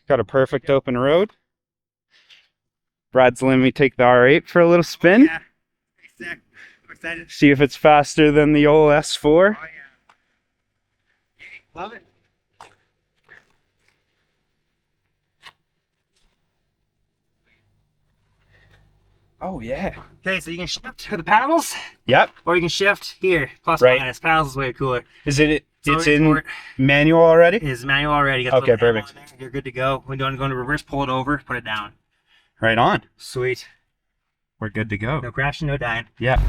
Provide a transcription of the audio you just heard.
Got a perfect open road. Brad's letting me take the R8 for a little spin. Yeah, exactly. I'm excited. See if it's faster than the old S4. Oh, yeah. Love it. Oh yeah. Okay, so you can shift to the paddles, Yep. or you can shift here, plus Right. minus. Paddles is way cooler. Is it? So It's in it manual already. is manual already. Got the Okay, little ammo perfect. on there. You're good to go. When you want to go into reverse, pull it over, put it down. Right on. Sweet. We're good to go. No crashing, no dying. Yeah.